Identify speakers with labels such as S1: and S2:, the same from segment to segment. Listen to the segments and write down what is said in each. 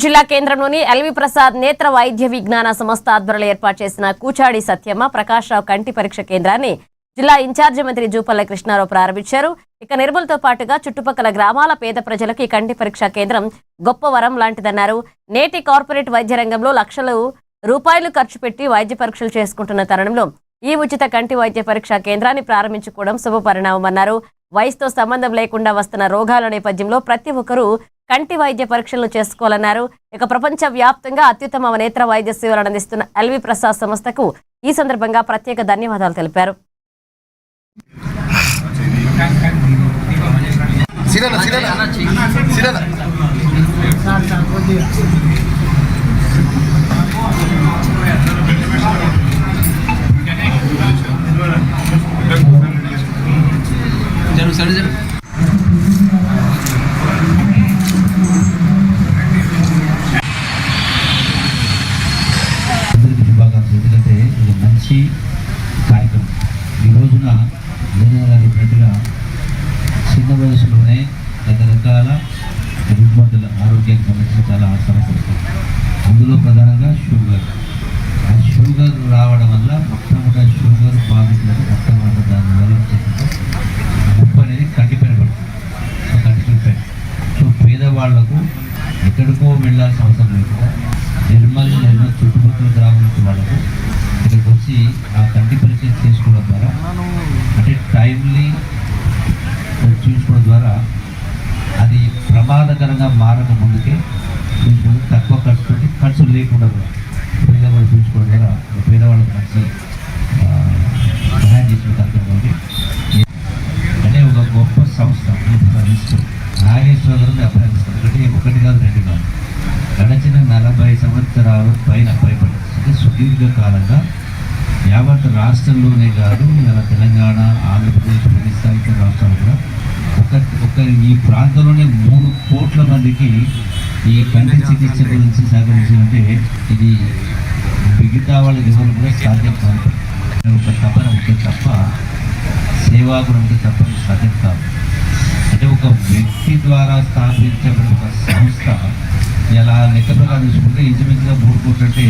S1: జిల్లా కేంద్రంలోని ఎల్వి ప్రసాద్ నేత్ర వైద్య విజ్ఞాన సంస్థ ఆధ్వర్యంలో ఏర్పాటు చేసిన కూచాడి సత్యమ్మ ప్రకాశ్రావు కంటి పరీక్ష కేంద్రాన్ని జిల్లా ఇన్ఛార్జి మంత్రి జూపల్లి కృష్ణారావు ప్రారంభించారు. ఇక నిర్మల్తో పాటుగా చుట్టుపక్కల గ్రామాల పేద ప్రజలకు ఈ కంటి పరీక్ష కేంద్రం గొప్ప వరం లాంటిదన్నారు. నేటి కార్పొరేట్ వైద్య రంగంలో లక్షల రూపాయలు ఖర్చు పెట్టి వైద్య పరీక్షలు చేసుకుంటున్న తరుణంలో ఈ ఉచిత కంటి వైద్య పరీక్ష కేంద్రాన్ని ప్రారంభించుకోవడం శుభ పరిణామమన్నారు. వయసుతో సంబంధం లేకుండా వస్తున్న రోగాల నేపథ్యంలో ప్రతి ఒక్కరూ కంటి వైద్య పరీక్షలు చేసుకోవాలన్నారు. ఇక ప్రపంచ వ్యాప్తంగా అత్యుత్తమ నేత్ర వైద్య సేవలను అందిస్తున్న ఎల్వి ప్రసాద్ సంస్థకు ఈ సందర్భంగా ప్రత్యేక ధన్యవాదాలు తెలిపారు.
S2: ఎందుకంటే ఇది మంచి కార్యక్రమం. ఈ రోజున చెప్పినట్టుగా చిన్న వయసులోనే రకరకాల రుగ్మతల ఆరోగ్యానికి సంబంధించిన చాలా సమస్యలు, అందులో ప్రధానంగా షుగర్. ఆ షుగర్ రావడం వల్ల మొట్టమొదటి షుగర్ బాధితులకు మొట్టమొదటి దానివల్ల ముప్పు అనేది కంటిపైన పడుతుంది. సో కంటిపైన సో పేదవాళ్లకు ఎక్కడికో వెళ్ళాల్సిన అవసరం లేకుండా నిర్మల్ చుట్టుపక్కల గ్రామాల వాళ్ళకు ఇక్కడికి వచ్చి ఆ కంటి పరీక్ష చేసుకోవడం ద్వారా, అంటే టైమ్లీ చూసుకోవడం ద్వారా అది ప్రమాదకరంగా మారక ముందుకే చూసుకోవడం, తక్కువ ఖర్చు లేకుండా కూడా పేదవాళ్ళు చూసుకోవడం ద్వారా పేదవాళ్ళకి మంచి సహాయం చేసిన కార్యక్రమం. అంటే ఒక గొప్ప సంస్థ నాగేశ్వరరావుని అభినందిస్తారు. ఒకటి కాదు, రెండు కాదు, గడచిన 40 సంవత్సరాలు పైన భయపడి, అంటే సుదీర్ఘ కాలంగా యావత్ రాష్ట్రంలోనే కాదు, ఇలా తెలంగాణ, ఆంధ్రప్రదేశ్, ఒడిశా ఇతర రాష్ట్రాలు కూడా ఒక ఈ ప్రాంతంలోనే 3 కోట్ల మందికి ఈ కంటి చికిత్స గురించి సహకరించాలంటే ఇది మిగతా వాళ్ళకి ఎవరు కూడా సాధ్యం కాదు. ఒక తపన ఉంటే తప్ప, సేవాగుణం ఉంటే తప్ప సాధ్యం కాదు. అంటే ఒక వ్యక్తి ద్వారా స్థాపించబడిన ఒక సంస్థ ఇలా లెక్క ప్రకారం చూసుకుంటే ఇంచుమించుగా 3 కోట్లు అంటే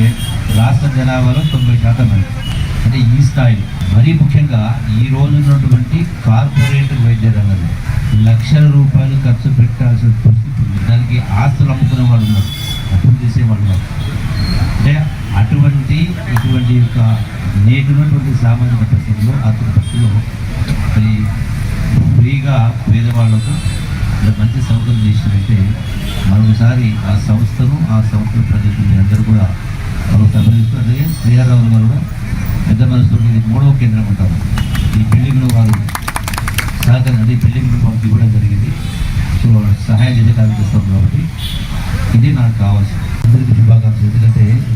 S2: రాష్ట్ర జనాభాలో 90% మంది. అంటే ఈ స్థాయిలో మరీ ముఖ్యంగా ఈ రోజు ఉన్నటువంటి కార్పొరేట్ వైద్య రంగంలో లక్షల రూపాయలు ఖర్చు పెట్టాల్సిన పరిస్థితి ఉంది. దానికి ఆస్తులు అమ్ముకునే వాళ్ళు ఉన్నారు, అప్పులు చేసేవాళ్ళు ఉన్నారు. అంటే ఇటువంటి యొక్క నేటినటువంటి సామాజిక పరిస్థితుల్లో, ఆర్థిక పరిస్థితుల్లో మరి ఫ్రీగా పేదవాళ్లకు మంచి సౌకర్యం చేసినట్లయితే మరొకసారి ఆ సంస్థను, ఆ సంస్థ ప్రజలు అందరూ కూడా మరొక అభినందిస్తూ, శ్రీహరరావు గారు కూడా పెద్ద మనసుతో ఇది 3వ కేంద్రం అంటారు. ఈ బిల్డింగ్లో వారు సహకరించండి, బిల్డింగ్ మాకు ఇవ్వడం జరిగింది. సో సహాయం చేసే కార్యక్రమం కాబట్టి ఇది నాకు కావాల్సింది. అందరికీ శుభాకాంక్షలు. ఎందుకంటే